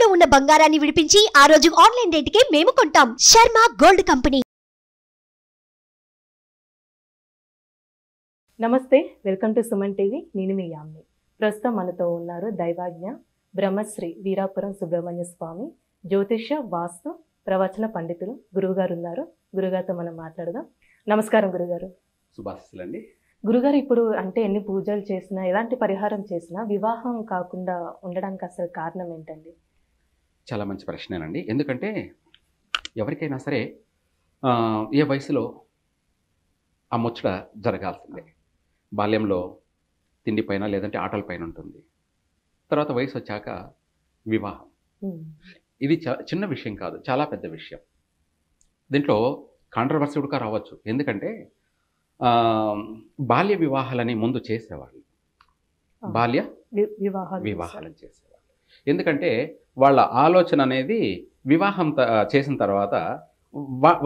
తాకట్టులో ఉన్న బంగారాన్ని విడిపించి ఆ రోజు ఆన్లైన్ రేటుకే మేము కొంటాం. Sharma gold company. నమస్తే, వెల్కమ్ టు సుమన్ టీవీ. నేను మీ యామ్ని. ప్రస్తుతం మనతో ఉన్నారు దైవాజ్ఞ బ్రహ్మశ్రీ వీరాపురం సుబ్రహ్మణ్య స్వామి జ్యోతిష్య వాస్తు ప్రవచన పండితులు గురువుగారు ఉన్నారు. గురుగారితో మనం మాట్లాడదాం. నమస్కారం గురుగారు. శుభాశీస్సులండి. గురుగారు, ఇప్పుడు అంటే ఎన్ని పూజలు చేసినా ఎలాంటి పరిహారం చేసినా వివాహం కాకుండా ఉండడానికి అసలు కారణం ఏంటండి? చాలా మంచి ప్రశ్నేనండి. ఎందుకంటే ఎవరికైనా సరే ఏ వయసులో ఆ ముచ్చట జరగాల్సిందే. బాల్యంలో తిండిపైన లేదంటే ఆటలపైన ఉంటుంది. తర్వాత వయసు వచ్చాక వివాహం. ఇది చిన్న విషయం కాదు, చాలా పెద్ద విషయం. దీంట్లో కాంట్రవర్సీ కూడా రావచ్చు. ఎందుకంటే బాల్య వివాహాలని ముందు చేసేవాళ్ళు. బాల్య వివాహాలను చేసేవాళ్ళు. ఎందుకంటే వాళ్ళ ఆలోచన అనేది వివాహం చేసిన తర్వాత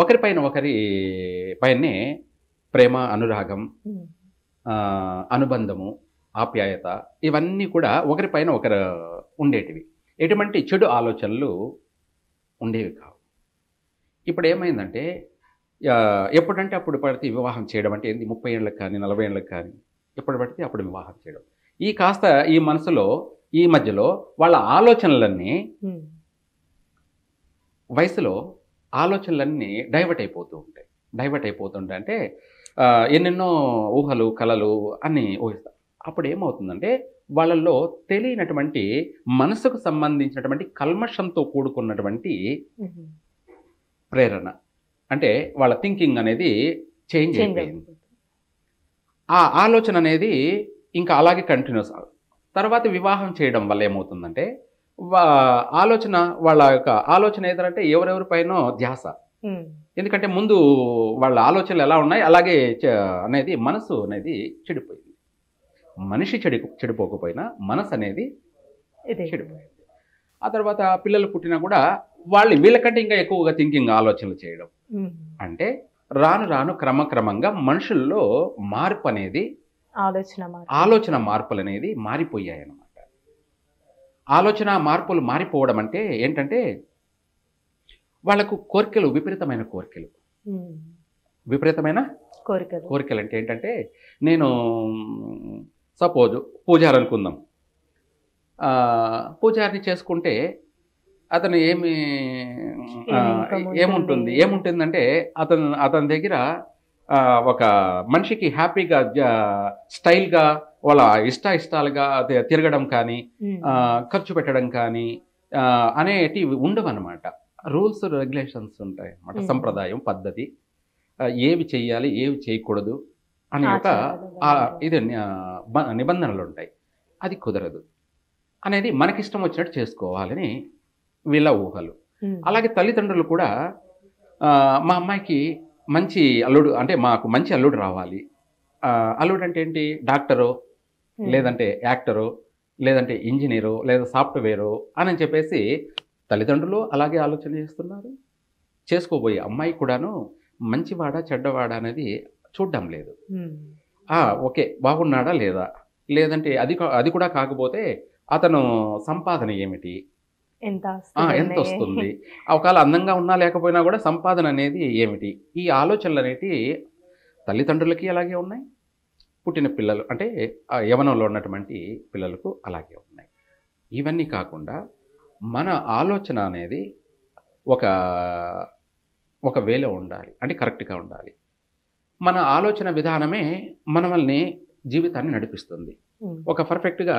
ఒకరిపైన ఒకరి పైనే ప్రేమ, అనురాగం, అనుబంధము, ఆప్యాయత ఇవన్నీ కూడా ఒకరిపైన ఒకరు ఉండేటివి. ఎటువంటి చెడు ఆలోచనలు ఉండేవి కావు. ఇప్పుడు ఏమైందంటే ఎప్పుడంటే అప్పుడు పడితే వివాహం చేయడం అంటే ఏంది, 30 ఏళ్ళకి కానీ 40 ఏళ్ళకి కానీ ఎప్పుడు పడితే అప్పుడు వివాహం చేయడం. ఈ కాస్త ఈ మనసులో ఈ మధ్యలో వాళ్ళ ఆలోచనలన్నీ వయసులో ఆలోచనలన్నీ డైవర్ట్ అయిపోతుంటాయి. అంటే ఎన్నెన్నో ఊహలు, కలలు అన్నీ ఊహిస్తారు. అప్పుడు ఏమవుతుందంటే వాళ్ళల్లో తెలియనటువంటి మనసుకు సంబంధించినటువంటి కల్మషంతో కూడుకున్నటువంటి ప్రేరణ, అంటే వాళ్ళ థింకింగ్ అనేది చేంజ్ అయిపోయింది. ఆ ఆలోచన అనేది ఇంకా అలాగే కంటిన్యూస్. తర్వాత వివాహం చేయడం వల్ల ఏమవుతుందంటే ఆలోచన, వాళ్ళ యొక్క ఆలోచన ఏదంటే ఎవరెవరిపైనో ధ్యాస. ఎందుకంటే ముందు వాళ్ళ ఆలోచనలు ఎలా ఉన్నాయి అలాగే అనేది మనసు అనేది చెడిపోయింది. మనిషి చెడిపోకపోయినా మనసు అనేది చెడిపోయింది. ఆ తర్వాత పిల్లలు పుట్టినా కూడా వీళ్ళకంటే ఇంకా ఎక్కువగా థింకింగ్, ఆలోచనలు చేయడం. అంటే రాను రాను క్రమక్రమంగా మనుషుల్లో మార్పు అనేది, ఆలోచన మార్పులు అనేది మారిపోయాయి అన్నమాట. ఆలోచన మార్పులు మారిపోవడం అంటే ఏంటంటే వాళ్ళకు విపరీతమైన కోరికలు అంటే ఏంటంటే, నేను సపోజ్ పూజారి అనుకుందాం. పూజారిని చేసుకుంటే అతను ఏముంటుందంటే అతని దగ్గర ఒక మనిషికి హ్యాపీగా స్టైల్గా వాళ్ళ ఇష్టాలుగా తిరగడం కానీ, ఖర్చు పెట్టడం కానీ అనేటివి ఉండవు అన్నమాట. రూల్స్, రెగ్యులేషన్స్ ఉంటాయి అన్నమాట. సంప్రదాయం, పద్ధతి, ఏవి చెయ్యాలి ఏవి చేయకూడదు అనే ఒక నిబంధనలు ఉంటాయి. అది కుదరదు అనేది మనకిష్టం వచ్చినట్టు చేసుకోవాలని వీళ్ళ ఊహలు. అలాగే తల్లిదండ్రులు కూడా మా అమ్మాయికి మంచి అల్లుడు, అంటే మాకు మంచి అల్లుడు రావాలి. అల్లుడు అంటే ఏంటి, డాక్టరు, లేదంటే యాక్టరు, లేదంటే ఇంజనీరు, లేదా సాఫ్ట్వేరు అని చెప్పేసి తల్లిదండ్రులు అలాగే ఆలోచన చేస్తున్నారు. చేసుకోబోయే అమ్మాయి కూడాను మంచివాడా చెడ్డవాడా అనేది చూడడం లేదు. ఓకే, బాగున్నాడా లేదా, లేదంటే అది కూడా కాకపోతే అతను సంపాదన ఏమిటి, ఎంత వస్తుంది, ఒకవేళ అందంగా ఉన్నా లేకపోయినా కూడా సంపాదన అనేది ఏమిటి, ఈ ఆలోచనలు అనేవి తల్లిదండ్రులకి అలాగే ఉన్నాయి, పుట్టిన పిల్లలు అంటే యవనంలో ఉన్నటువంటి పిల్లలకు అలాగే ఉన్నాయి. ఇవన్నీ కాకుండా మన ఆలోచన అనేది ఒక వేలో ఉండాలి, అంటే కరెక్ట్గా ఉండాలి. మన ఆలోచన విధానమే మనల్ని జీవితాన్ని నడిపిస్తుంది. ఒక పర్ఫెక్ట్గా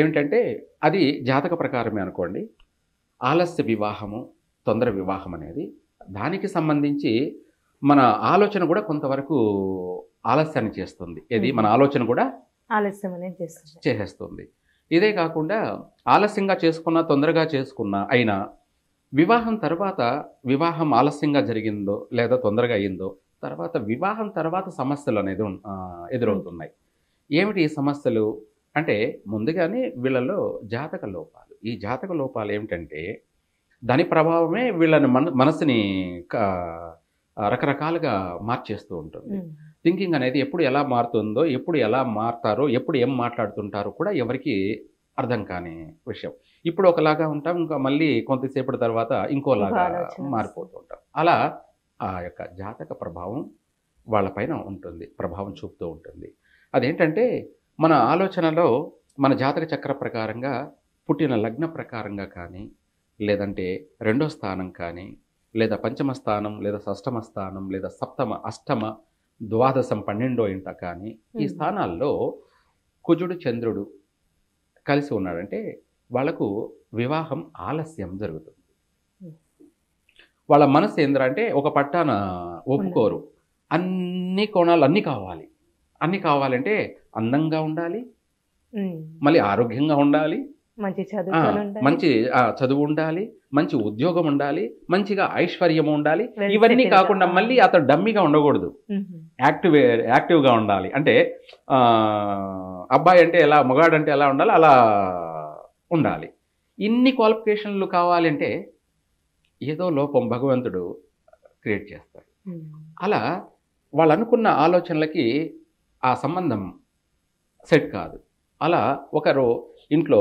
ఏమిటంటే అది జాతక ప్రకారమే అనుకోండి. ఆలస్య వివాహము, తొందర వివాహం అనేది దానికి సంబంధించి మన ఆలోచన కూడా కొంతవరకు ఆలస్యాన్ని చేస్తుంది. మన ఆలోచన కూడా ఆలస్యం అనేది చేసేస్తుంది. ఇదే కాకుండా ఆలస్యంగా చేసుకున్నా, తొందరగా చేసుకున్నా అయినా వివాహం తర్వాత, వివాహం ఆలస్యంగా జరిగిందో లేదా తొందరగా అయ్యిందో, తర్వాత వివాహం తర్వాత సమస్యలు అనేది ఎదురవుతున్నాయి. ఏమిటి ఈ సమస్యలు అంటే, ముందుగానే వీళ్ళలో జాతక లోపాలు. ఈ జాతక లోపాలు ఏమిటంటే దాని ప్రభావమే వీళ్ళని మనసుని రకరకాలుగా మార్చేస్తూ ఉంటుంది. థింకింగ్ అనేది ఎప్పుడు ఎలా మారుతుందో, ఎప్పుడు ఎలా మారుతారో, ఎప్పుడు ఏం మాట్లాడుతుంటారో కూడా ఎవరికి అర్థం కాని విషయం. ఇప్పుడు ఒకలాగా ఉంటాం, ఇంకా మళ్ళీ కొంతసేపటి తర్వాత ఇంకోలాగా ఆలోచన మారిపోతూ ఉంటాం. అలా ఆ యొక్క జాతక ప్రభావం వాళ్ళపైన ఉంటుంది, ప్రభావం చూపుతూ ఉంటుంది. అదేంటంటే మన ఆలోచనలో మన జాతక చక్ర ప్రకారంగా పుట్టిన లగ్న ప్రకారంగా కానీ, లేదంటే రెండో స్థానం కానీ, లేదా పంచమ స్థానం, లేదా షష్టమ స్థానం, లేదా సప్తమ, అష్టమ, ద్వాదశం, 12వ ఇంట కానీ ఈ స్థానాల్లో కుజుడు చంద్రుడు కలిసి ఉన్నాడంటే వాళ్ళకు వివాహం ఆలస్యం జరుగుతుంది. వాళ్ళ మనసు ఏంద్రంటే ఒక పట్టాన ఒప్పుకోరు. అన్ని కోణాలు అన్నీ కావాలంటే అందంగా ఉండాలి, మళ్ళీ ఆరోగ్యంగా ఉండాలి, మంచి చదువు ఉండాలి, మంచి ఉద్యోగం ఉండాలి, మంచిగా ఐశ్వర్యం ఉండాలి. ఇవన్నీ కాకుండా మళ్ళీ అతను డమ్మీగా ఉండకూడదు, యాక్టివ్గా ఉండాలి. అంటే అబ్బాయి అంటే ఎలా, మగాడంటే ఎలా ఉండాలి అలా ఉండాలి. ఇన్ని క్వాలిఫికేషన్లు కావాలంటే ఏదో లోపం భగవంతుడు క్రియేట్ చేస్తాడు. అలా వాళ్ళు అనుకున్న ఆలోచనలకి ఆ సంబంధం సెట్ కాదు. అలా ఒకరు ఇంట్లో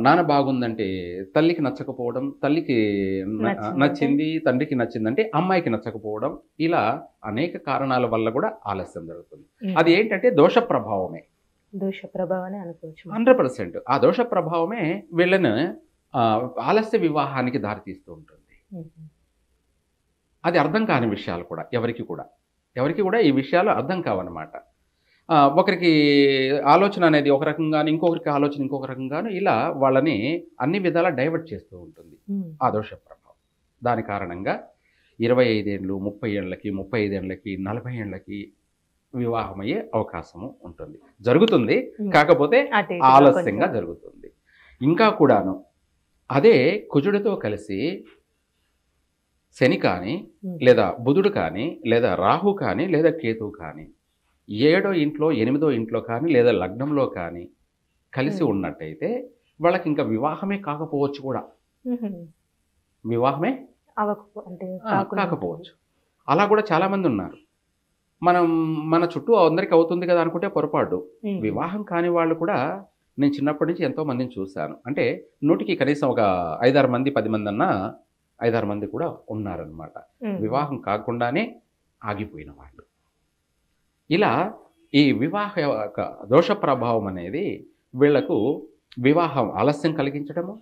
నాన్న బాగుందంటే తల్లికి నచ్చకపోవడం, తల్లికి నచ్చింది తండ్రికి నచ్చిందంటే అమ్మాయికి నచ్చకపోవడం, ఇలా అనేక కారణాల వల్ల కూడా ఆలస్యం జరుగుతుంది. అది ఏంటంటే దోష ప్రభావమే, 100%. ఆ దోష ప్రభావమే వీళ్ళని ఆలస్య వివాహానికి దారితీస్తూ ఉంటుంది. అది అర్థం కాని విషయాలు కూడా ఎవరికి కూడా ఈ విషయాలు అర్థం కావన్నమాట. ఒకరికి ఆలోచన అనేది ఒక రకంగాను, ఇంకొకరికి ఆలోచన ఇంకొక రకంగాను, ఇలా వాళ్ళని అన్ని విధాలా డైవర్ట్ చేస్తూ ఉంటుంది ఆ దోష ప్రభావం. దాని కారణంగా 25 ఏళ్ళు, 30 ఏళ్ళకి, 35 ఏళ్ళకి, 40 ఏళ్ళకి వివాహం అయ్యే అవకాశము ఉంటుంది, జరుగుతుంది. కాకపోతే ఆలస్యంగా జరుగుతుంది. ఇంకా కూడాను అదే కుజుడితో కలిసి శని కానీ, లేదా బుధుడు కానీ, లేదా రాహు కానీ, లేదా కేతువు కానీ 7వ ఇంట్లో, 8వ ఇంట్లో కానీ, లేదా లగ్నంలో కానీ కలిసి ఉన్నట్టయితే వాళ్ళకి ఇంకా వివాహమే కాకపోవచ్చు కూడా, వివాహమే కాకపోవచ్చు. అలా కూడా చాలామంది ఉన్నారు. మన చుట్టూ అందరికి అవుతుంది కదా అనుకుంటే పొరపాటు. వివాహం కాని వాళ్ళు కూడా నేను చిన్నప్పటి నుంచి ఎంతో మందిని చూశాను. అంటే 100కి కనీసం ఒక 5-6 మంది, 10 మంది అన్నా 5-6 మంది కూడా ఉన్నారనమాట, వివాహం కాకుండానే ఆగిపోయిన వాళ్ళు. ఇలా ఈ వివాహ దోష ప్రభావం అనేది వీళ్లకు వివాహం ఆలస్యం కలిగించడము,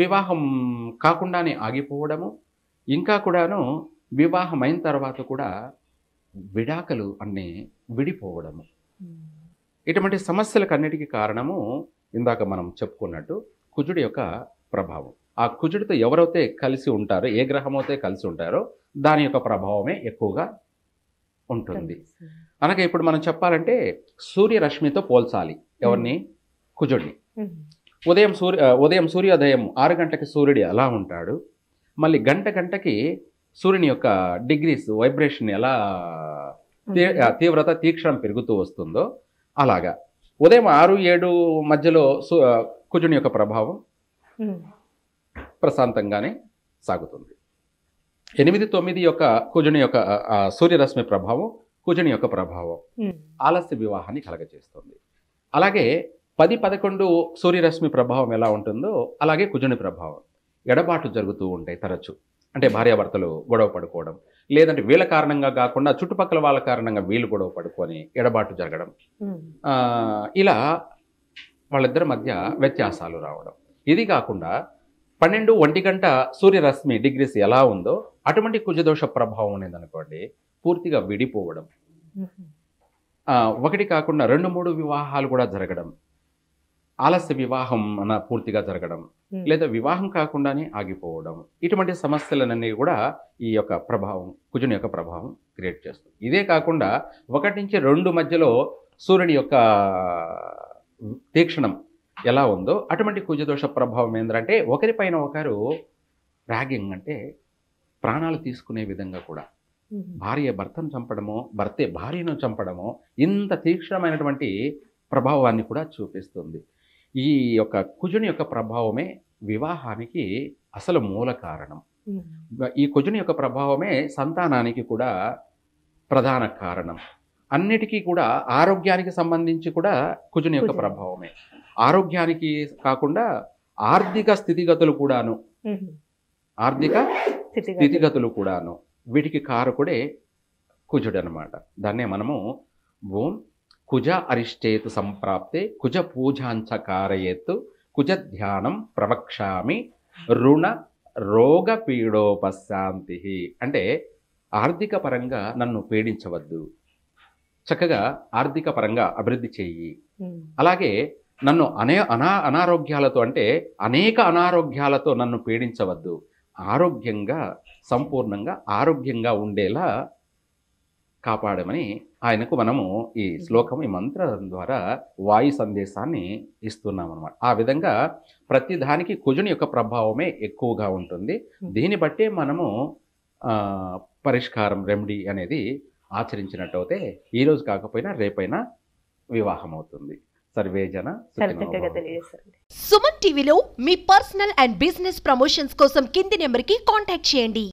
వివాహం కాకుండానే ఆగిపోవడము, ఇంకా కూడాను వివాహం అయిన తర్వాత కూడా విడాకులు అన్నీ విడిపోవడము, ఇటువంటి సమస్యలకన్నిటికీ కారణము ఇందాక మనం చెప్పుకున్నట్టు కుజుడి యొక్క ప్రభావం. ఆ కుజుడితో ఎవరైతే కలిసి ఉంటారో, ఏ గ్రహం అయితే కలిసి ఉంటారో దాని యొక్క ప్రభావమే ఎక్కువగా ఉంటుంది. అనగా ఇప్పుడు మనం చెప్పాలంటే సూర్యరశ్మితో పోల్చాలి ఎవరిని, కుజుడిని. ఉదయం సూర్యోదయం 6 గంటలకి సూర్యుడు ఎలా ఉంటాడు, మళ్ళీ గంటకి సూర్యుని యొక్క డిగ్రీస్ వైబ్రేషన్ ఎలా తీవ్రత తీక్షణం పెరుగుతూ వస్తుందో అలాగా ఉదయం 6-7 మధ్యలో కుజుని యొక్క ప్రభావం ప్రశాంతంగానే సాగుతుంది. 8-9 యొక్క కుజుని యొక్క సూర్యరశ్మి ప్రభావం, కుజుని యొక్క ప్రభావం ఆలస్య వివాహాన్ని కలగజేస్తుంది. అలాగే 10-11 సూర్యరశ్మి ప్రభావం ఎలా ఉంటుందో అలాగే కుజుని ప్రభావం. ఎడబాటు జరుగుతూ ఉంటాయి తరచు. అంటే భార్యాభర్తలు గొడవ పడుకోవడం, లేదంటే వీళ్ళ కారణంగా కాకుండా చుట్టుపక్కల వాళ్ళ కారణంగా వీళ్ళు గొడవ పడుకొని ఎడబాటు జరగడం, ఇలా వాళ్ళిద్దరి మధ్య వ్యత్యాసాలు రావడం. ఇది కాకుండా 12-1 గంట సూర్యరశ్మి డిగ్రీస్ ఎలా ఉందో అటువంటి కుజదోష ప్రభావం అనేది అనుకోండి పూర్తిగా విడిపోవడం, ఒకటి కాకుండా 2-3 వివాహాలు కూడా జరగడం, ఆలస్య వివాహం పూర్తిగా జరగడం, లేదా వివాహం కాకుండానే ఆగిపోవడం, ఇటువంటి సమస్యలన్నీ కూడా ఈ యొక్క ప్రభావం, కుజుని యొక్క ప్రభావం క్రియేట్ చేస్తుంది. ఇదే కాకుండా 1-2 మధ్యలో సూర్యుడి యొక్క తీక్షణం ఎలా ఉందో అటువంటి కుజదోష ప్రభావం ఏంటంటే ఒకరిపైన ఒకరు ర్యాగింగ్, అంటే ప్రాణాలు తీసుకునే విధంగా కూడా, భార్య భర్తను చంపడమో, భర్తే భార్యను చంపడమో, ఇంత తీక్షణమైనటువంటి ప్రభావాన్ని కూడా చూపిస్తుంది. ఈ యొక్క కుజుని యొక్క ప్రభావమే వివాహానికి అసలు మూల కారణం. ఈ కుజుని యొక్క ప్రభావమే సంతానానికి కూడా ప్రధాన కారణం. అన్నిటికీ కూడా ఆరోగ్యానికి సంబంధించి కూడా కుజుని యొక్క ప్రభావమే. ఆరోగ్యానికి కాకుండా ఆర్థిక స్థితిగతులు కూడాను, ఆర్థిక స్థితిగతులు కూడాను వీటికి కారకుడే కుజుడు అనమాట. దాన్నే మనము ఓం కుజ అరిష్టేతు సంప్రాప్తే కుజ పూజాంచ కారయేత్తు కుజ ధ్యానం ప్రవక్ష్యామి రుణ రోగ పీడోపశాంతి. అంటే ఆర్థిక పరంగా నన్ను పీడించవద్దు, చక్కగా ఆర్థిక పరంగా అభివృద్ధి చెయ్యి. అలాగే నన్ను అనారోగ్యాలతో అంటే అనేక అనారోగ్యాలతో నన్ను పీడించవద్దు, ఆరోగ్యంగా సంపూర్ణంగా ఆరోగ్యంగా ఉండేలా కాపాడమని ఆయనకు మనము ఈ శ్లోకం, ఈ మంత్రం ద్వారా వాయు సందేశాన్ని ఇస్తున్నాం అన్నమాట. ఆ విధంగా ప్రతి దానికి కుజుని యొక్క ప్రభావమే ఎక్కువగా ఉంటుంది. దీన్ని బట్టే మనము పరిష్కారం, రెమెడీ అనేది ఆచరించినట్టు అయితే ఈరోజు కాకపోయినా రేపైనా వివాహం అవుతుంది. సర్వే జన సుమన్ టీవీలో మీ పర్సనల్ అండ్ బిజినెస్ ప్రమోషన్స్ కోసం కింది నెంబర్కి కాంటాక్ట్ చేయండి.